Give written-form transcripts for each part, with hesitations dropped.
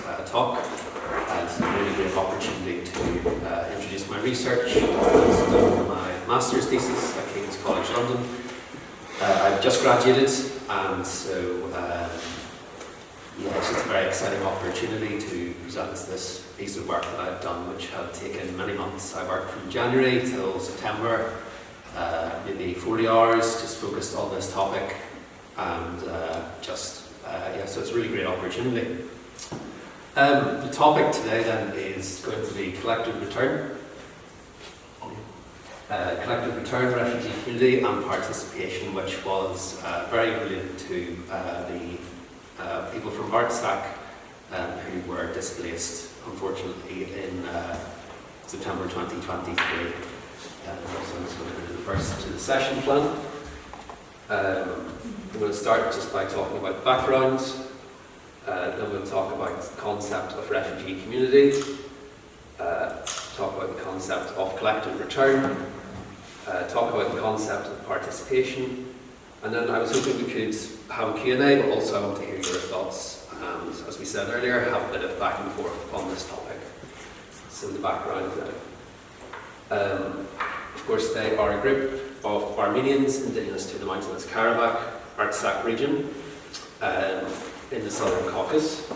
talk. It's a really great opportunity to introduce my research. I've done my master's thesis at King's College London. I've just graduated, and so it's just a very exciting opportunity to present this piece of work that I've done, which had taken many months. I worked from January till September, maybe 40 hours, just focused on this topic, and so it's a really great opportunity. The topic today then is going to be collective return. Collective return, refugee community and participation, which was very related to the people from Artsakh who were displaced, unfortunately, in September 2023. So I'm just going to do the first to the session plan. I'm going to start just by talking about background. Then we'll talk about the concept of refugee community, talk about the concept of collective return, talk about the concept of participation, and then I was hoping we could have a Q&A, but also I want to hear your thoughts, and as we said earlier, have a bit of back and forth on this topic. So the background now. Of course, they are a group of Armenians indigenous to the mountainous Karabakh, Artsakh region, in the southern Caucasus.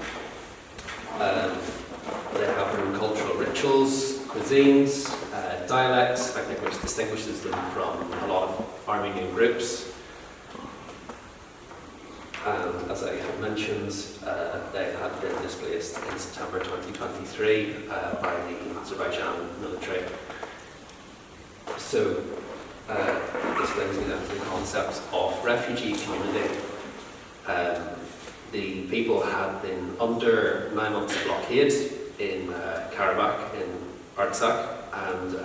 They have their own cultural rituals, cuisines, dialects, I think, which distinguishes them from a lot of Armenian groups. And as I have mentioned, they had been displaced in September 2023 by the Azerbaijan military. So this brings me then to the concept of refugee community. The people had been under 9 months of blockade in Karabakh, in Artsakh, and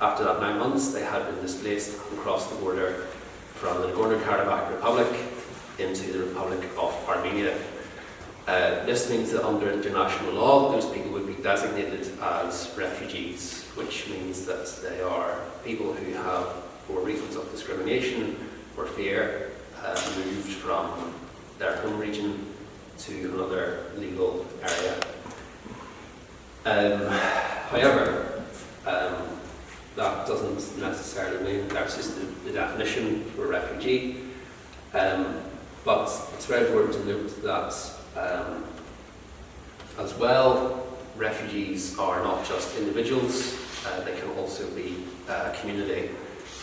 after that 9 months they had been displaced and crossed the border from the Nagorno-Karabakh Republic into the Republic of Armenia. This means that under international law those people would be designated as refugees, which means that they are people who have, for reasons of discrimination or fear, moved from their home region to another legal area. However, that doesn't necessarily mean that's just the definition for refugee. But it's very important to note that as well, refugees are not just individuals, they can also be a community,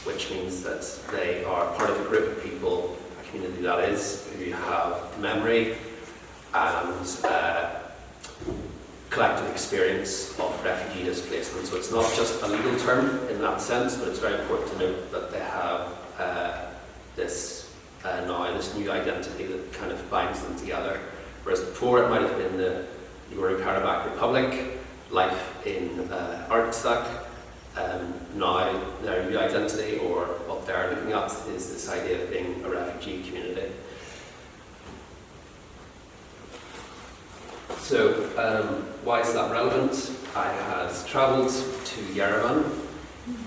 which means that they are part of a group of people, a community that is, who have memory and collective experience of refugee displacement. So it's not just a legal term in that sense, but it's very important to note that they have this new identity that kind of binds them together. Whereas before it might have been the Nagorno-Karabakh Republic, life in Artsakh. Now their new identity, or what they're looking at, is this idea of being a refugee community. So why is that relevant? I had travelled to Yerevan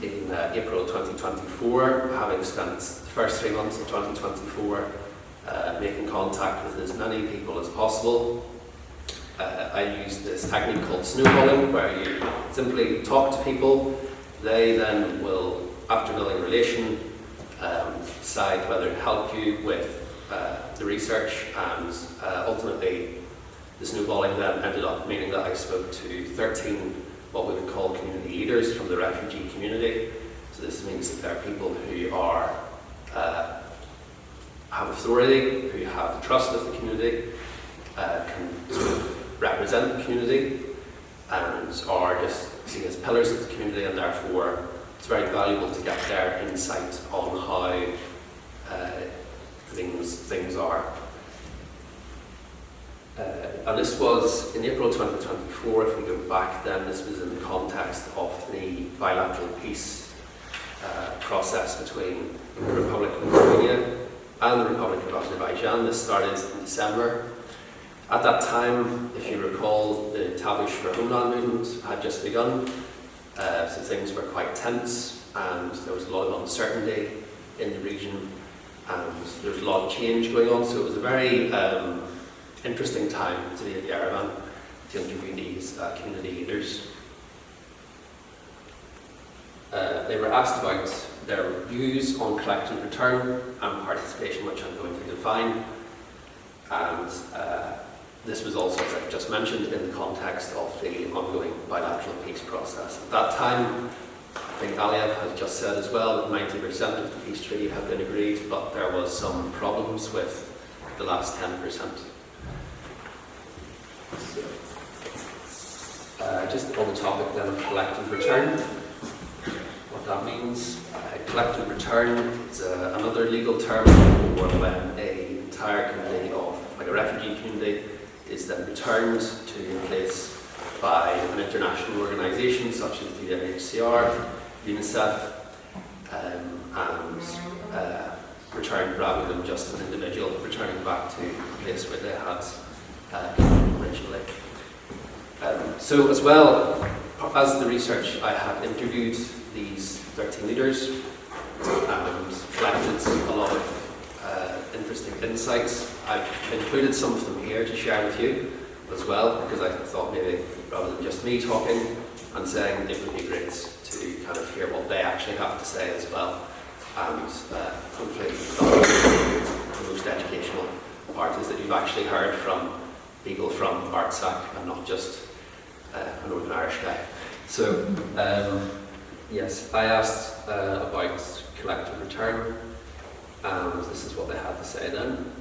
in April 2024, having spent the first 3 months of 2024 making contact with as many people as possible. I used this technique called snowballing, where you simply talk to people. They then will, after building a relation, decide whether to help you with the research, and ultimately the snowballing then ended up meaning that I spoke to 13 what we would call community leaders from the refugee community. So this means that there are people who are have authority, who have the trust of the community, can sort of represent the community, and are just seen as pillars of the community, and therefore it's very valuable to get their insight on how things are. And this was in April 2024. If we go back then, this was in the context of the bilateral peace process between the Republic of Armenia and the Republic of Azerbaijan. This started in December. At that time, if you recall, the Tavush for Homeland movement had just begun, so things were quite tense, and there was a lot of uncertainty in the region, and there was a lot of change going on, so it was a very interesting time to be at Yerevan to interview these community leaders. They were asked about their views on collective return and participation, which I'm going to define. And this was also, as I've just mentioned, in the context of the ongoing bilateral peace process. At that time, I think Aliyev has just said as well that 90% of the peace treaty had been agreed, but there was some problems with the last 10%. So, just on the topic then of collective return, what that means. Collective return is another legal term for when an entire community of, like a refugee community, is then returned to a place by an international organisation such as the UNHCR, UNICEF, and returned rather than just an individual returning back to a place where they had come from originally. So as well, as the research, I had interviewed these 13 leaders and collected a lot of interesting insights. I've included some of them here to share with you as well, because I thought maybe rather than just me talking and saying, it would be great to kind of hear what they actually have to say as well. And hopefully the most educational part is that you've actually heard from people from Artsakh and not just a Northern Irish guy. So yes, I asked about collective return, and this is what they had to say then.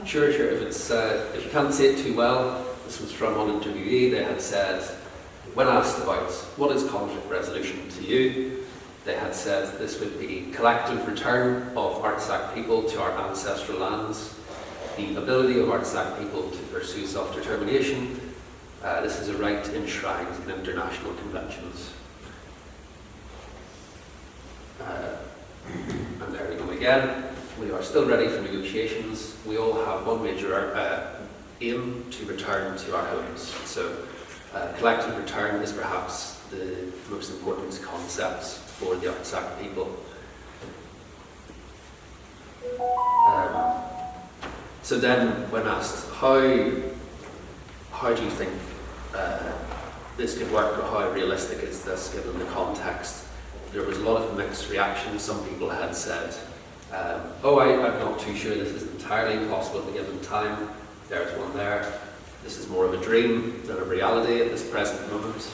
Sure. If you can't see it too well, this was from one interviewee. They had said, when asked about what is conflict resolution to you, they had said this would be collective return of Artsakh people to our ancestral lands, the ability of Artsakh people to pursue self-determination. This is a right enshrined in international conventions. And there we go again. We are still ready for negotiations. We all have one major aim: to return to our homes. So collective return is perhaps the most important concept for the Artsakh people. So then, when asked, how do you think this could work, or how realistic is this given the context? There was a lot of mixed reactions. Some people had said, I'm not too sure this is entirely possible at the given time. There's one there. This is more of a dream than a reality at this present moment.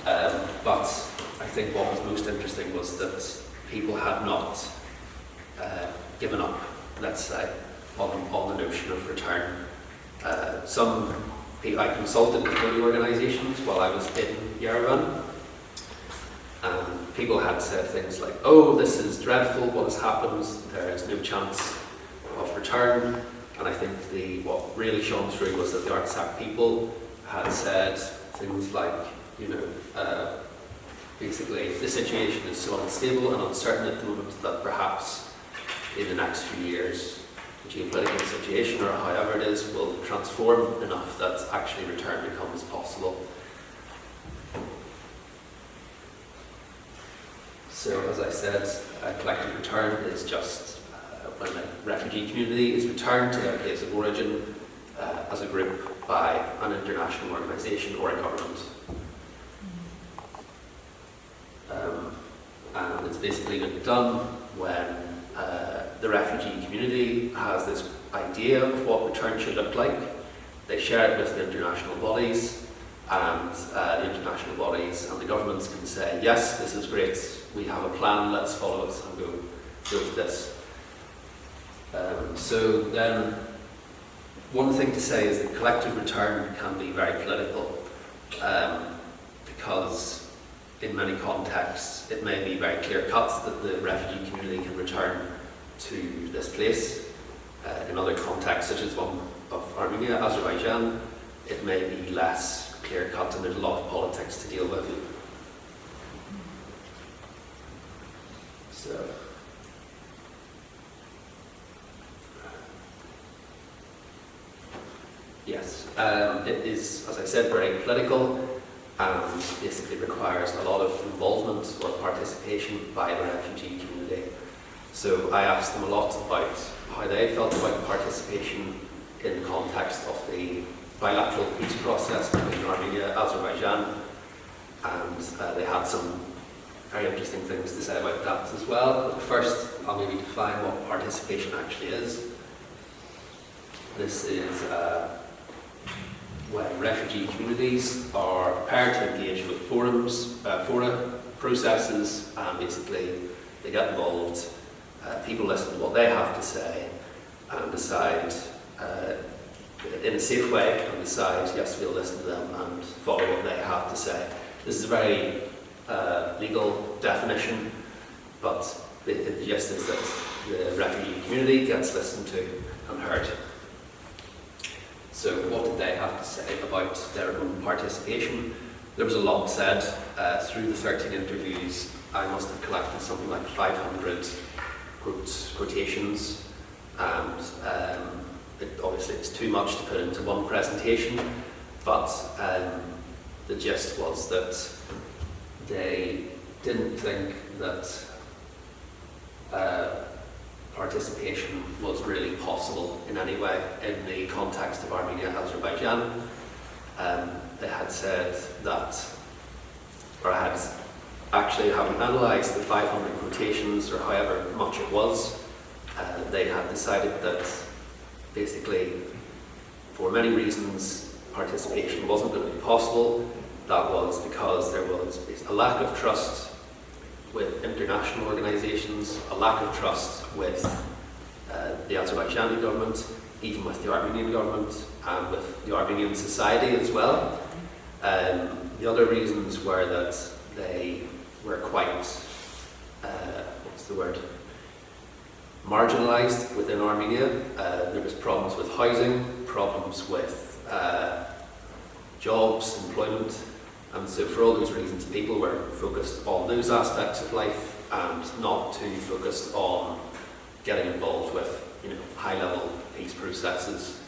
But I think what was most interesting was that people had not given up, let's say, on the notion of return. I consulted with many organisations while I was in Yerevan, and people had said things like, oh, this is dreadful, what has happened, there is no chance of return. And I think what really shone through was that the Artsakh people had said things like, basically the situation is so unstable and uncertain at the moment that perhaps in the next few years the geopolitical situation, or however it is, will transform enough that actually return becomes possible. So, as I said, collective return is just when a refugee community is returned to their place of origin as a group by an international organisation or a government. And it's basically been done when the refugee community has this idea of what return should look like. They share it with the international bodies, and the international bodies and the governments can say, yes, this is great, we have a plan, let's follow it and go to this. So then, one thing to say is that collective return can be very political, because in many contexts it may be very clear-cut that the refugee community can return to this place. In other contexts, such as one of Armenia, Azerbaijan, it may be less clear-cut and there's a lot of politics to deal with. So, yes, it is, as I said, very political and basically requires a lot of involvement or participation by the refugee community. So I asked them a lot about how they felt about participation in the context of the bilateral peace process between Armenia and Azerbaijan, and they had some very interesting things to say about that as well. But first, I'll maybe define what participation actually is. This is when refugee communities are prepared to engage with fora processes, and basically they get involved, people listen to what they have to say and decide in a safe way, and decide, yes, we'll listen to them and follow what they have to say. This is a very legal definition, but the gist is that the refugee community gets listened to and heard. So what did they have to say about their own participation? There was a lot said. Through the 13 interviews, I must have collected something like 500 quotations, and obviously it's too much to put into one presentation, but the gist was that they didn't think that participation was really possible in any way in the context of Armenia and Azerbaijan. They had said that, or had actually, having analysed the 500 quotations, or however much it was, they had decided that basically, for many reasons, participation wasn't going to be possible. That was because there was a lack of trust with international organisations, a lack of trust with the Azerbaijani government, even with the Armenian government, and with the Armenian society as well. The other reasons were that they were quite, marginalised within Armenia. There was problems with housing, problems with jobs, employment, and so for all those reasons people were focused on those aspects of life and not too focused on getting involved with high-level peace processes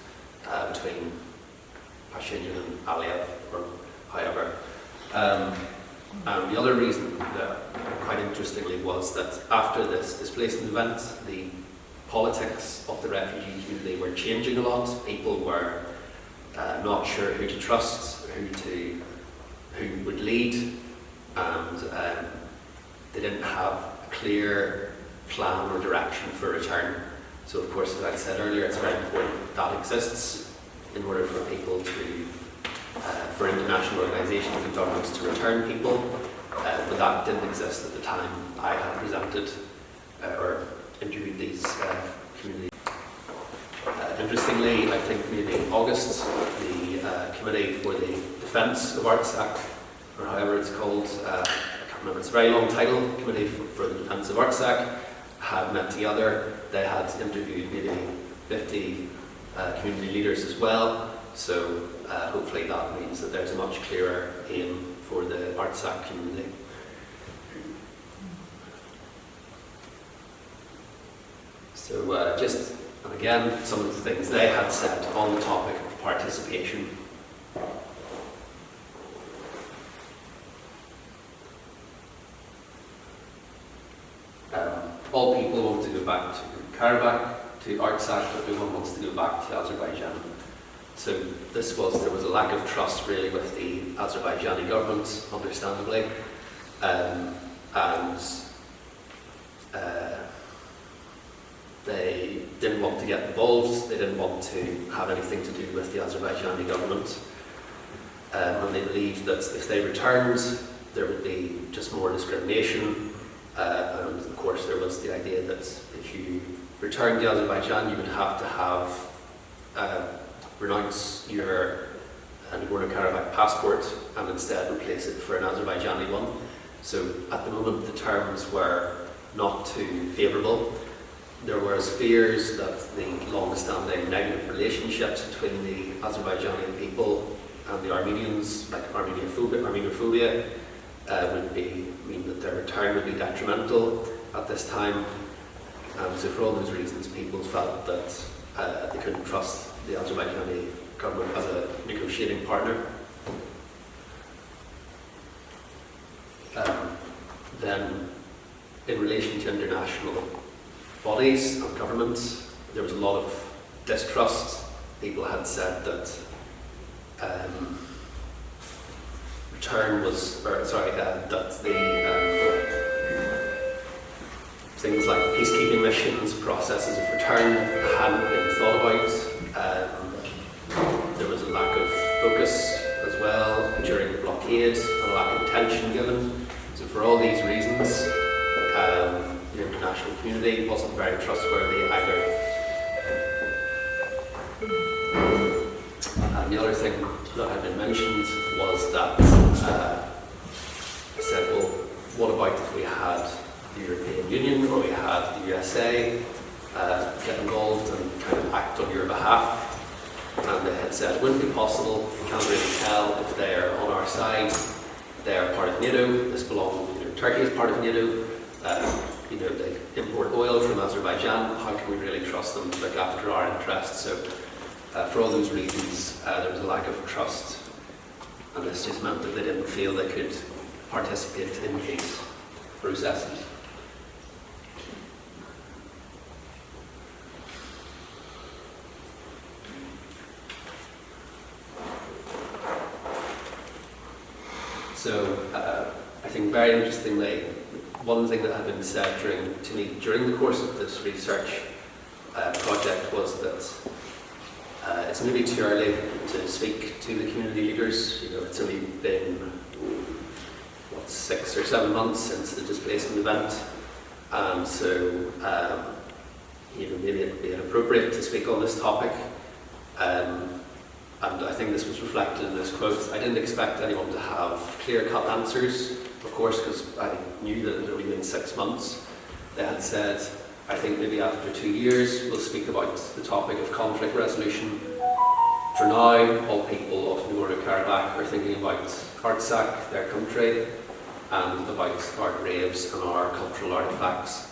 between Pashinyan and Aliyev, or however. And the other reason, quite interestingly, was that after this displacement event, the politics of the refugee community were changing a lot. People were not sure who to trust, who would lead, and they didn't have a clear plan or direction for return. So of course, as I said earlier, it's very important that exists in order for people to, for international organisations and governments to return people, but that didn't exist at the time I had presented or interviewed these communities. Interestingly, I think maybe in August, the Committee for the Defence of Artsakh, or however it's called, I can't remember, it's a very long title, Committee for the Defence of Artsakh, had met together. They had interviewed maybe 50 community leaders as well, so hopefully that means that there's a much clearer aim for the Artsakh community. So just, and again, some of the things they had said on the topic of participation. All people want to go back to Karabakh, to Artsakh, but no one wants to go back to Azerbaijan. So there was a lack of trust really with the Azerbaijani government, understandably, and they didn't want to get involved, they didn't want to have anything to do with the Azerbaijani government, and they believed that if they returned, there would be just more discrimination, and of course there was the idea that if you returned to Azerbaijan, you would have to renounce your Nagorno-Karabakh passport and instead replace it for an Azerbaijani one. So at the moment the terms were not too favourable. There was fears that the long-standing negative relationships between the Azerbaijani people and the Armenians, like Armenophobia, would mean that their return would be detrimental at this time. So for all those reasons, people felt that they couldn't trust the Azerbaijani government as a negotiating partner. Then, in relation to international bodies and governments. There was a lot of distrust. People had said that things like peacekeeping missions, processes of return hadn't been thought about. There was a lack of focus as well during the blockade, and a lack of attention given. So for all these reasons, the international community wasn't very trustworthy either. And the other thing that had been mentioned was that I said, well, what about if we had the European Union or we had the USA get involved and kind of act on your behalf? And they had said it wouldn't be possible, we can't really tell if they are on our side. They are part of NATO, this belongs, Turkey is part of NATO, they import oil from Azerbaijan, how can we really trust them to look after our interests? So for all those reasons, there was a lack of trust, and this just meant that they didn't feel they could participate in peace processes. So I think very interestingly, one thing that had been said to me during the course of this research project was that it's maybe too early to speak to the community leaders. It's only been 6 or 7 months since the displacement event, and so maybe it would be inappropriate to speak on this topic. And I think this was reflected in this quote. I didn't expect anyone to have clear-cut answers, of course, because I knew that it had only been 6 months. They had said, I think maybe after 2 years we'll speak about the topic of conflict resolution. For now, all people of Nagorno-Karabakh are thinking about Artsakh, their country, and about our graves and our cultural artefacts.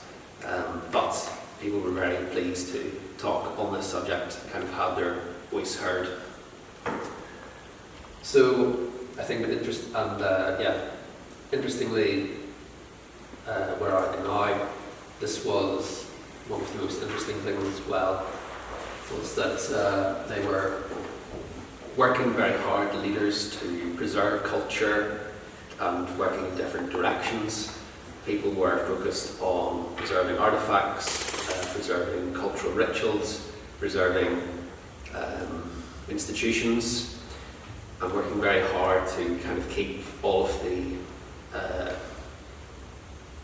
But people were very pleased to talk on this subject, kind of have their voice heard. So I think interestingly, where are they now? This was one of the most interesting things as well, was that they were working very hard, the leaders, to preserve culture and working in different directions. People were focused on preserving artifacts, preserving cultural rituals, preserving institutions, and working very hard to kind of keep all of the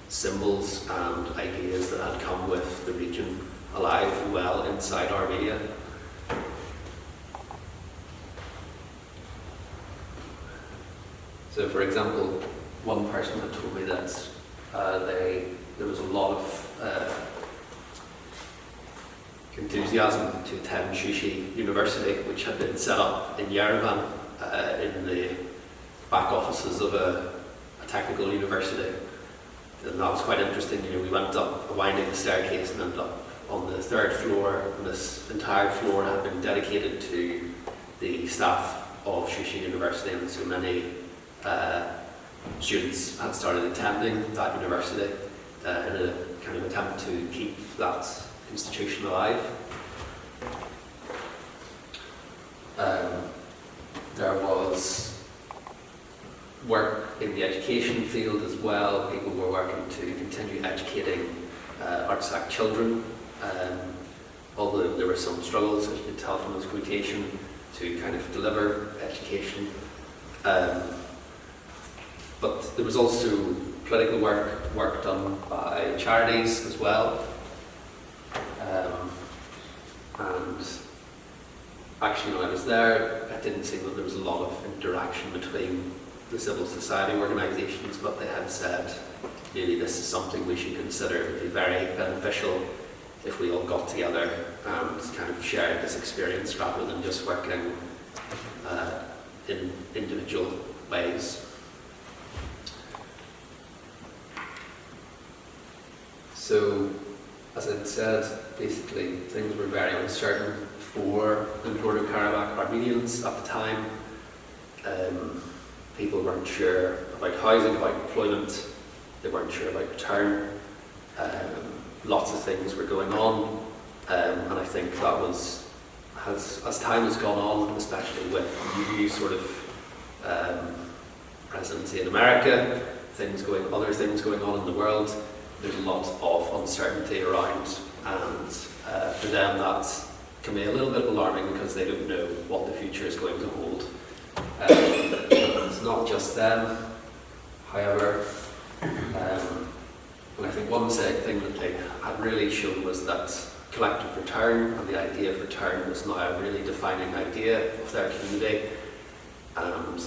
symbols and ideas that had come with the region alive and well inside Armenia. So, for example, one person had told me that there was a lot of enthusiasm to attend Refugee University, which had been set up in Yerevan in the back offices of a technical university. And that was quite interesting. We went up, winding the staircase, and ended up on the 3rd floor, and this entire floor had been dedicated to the staff of Refugee University, and so many students had started attending that university in a kind of attempt to keep that institution alive. There was work in the education field as well. People were working to continue educating Artsakh children, although there were some struggles, as you can tell from this quotation, to kind of deliver education. But there was also political work done by charities as well. And actually, when I was there, it didn't seem that there was a lot of interaction between the civil society organisations, but they had said maybe this is something we should consider. It would be very beneficial if we all got together and kind of shared this experience rather than just working in individual ways. So, as I said, basically things were very uncertain for the Nagorno-Karabakh Armenians at the time. People weren't sure about housing, about employment, they weren't sure about return. lots of things were going on, and I think that as time has gone on, especially with new sort of presidency in America, other things going on in the world, there's a lot of uncertainty around, and for them that can be a little bit alarming because they don't know what the future is going to hold. It's not just them, however, and I think one thing that they had really shown was that collective return, and the idea of return was now a really defining idea of their community, and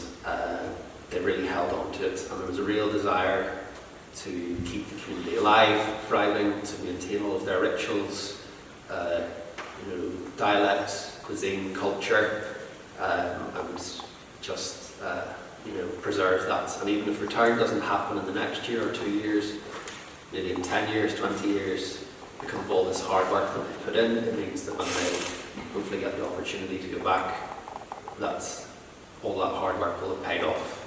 they really held on to it, and there was a real desire to keep the community alive, thriving, to maintain all of their rituals, dialect, cuisine, culture, and just preserve that. And even if return doesn't happen in the next year or 2 years, maybe in 10 years, 20 years, because of all this hard work that they've put in, it means that when they hopefully get the opportunity to go back, that all that hard work will have paid off.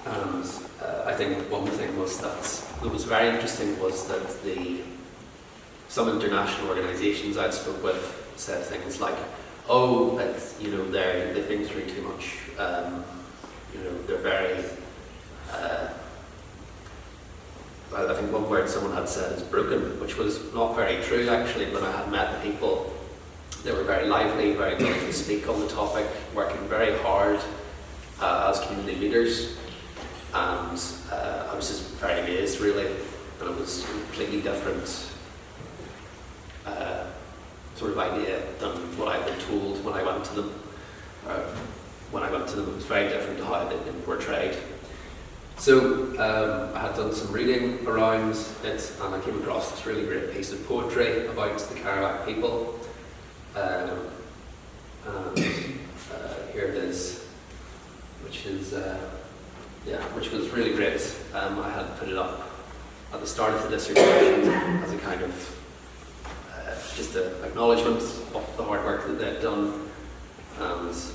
And I think one thing that was very interesting was that some international organisations I'd spoke with said things like, "Oh, they've been through too much. They're very." I think one word someone had said is broken, which was not very true actually. When I had met the people, they were very lively, very willing to speak on the topic, working very hard as community leaders. And I was just very amazed, really, and it was a completely different sort of idea than what I'd been told when I went to them. When I went to them, it was very different to how they'd been portrayed. So I had done some reading around it, and I came across this really great piece of poetry about the CAIA people. And here it is, which was really great. I had put it up at the start of the dissertation as a kind of just an acknowledgement of the hard work that they've done, and so.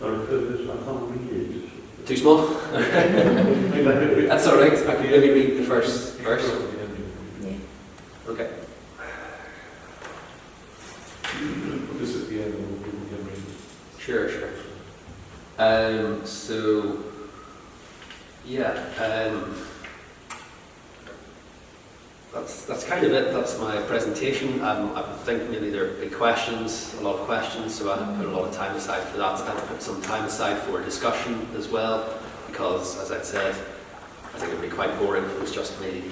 Sorry, Fergus, I can't read it. Too small? That's all right. I can only read the first verse. Yeah. Okay. Put this at the end and we'll begin reading. Sure. That's kind of it. That's my presentation. I think maybe there'll be questions, a lot of questions, so I have put a lot of time aside for that. I have put some time aside for discussion as well, because, as I said, I think it would be quite boring if it was just me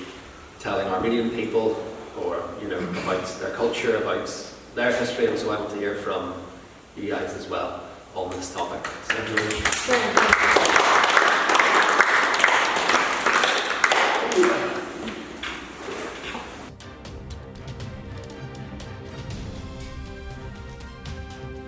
telling Armenian people, or about their culture, about their history, and so I want to hear from you guys as well on this topic. So,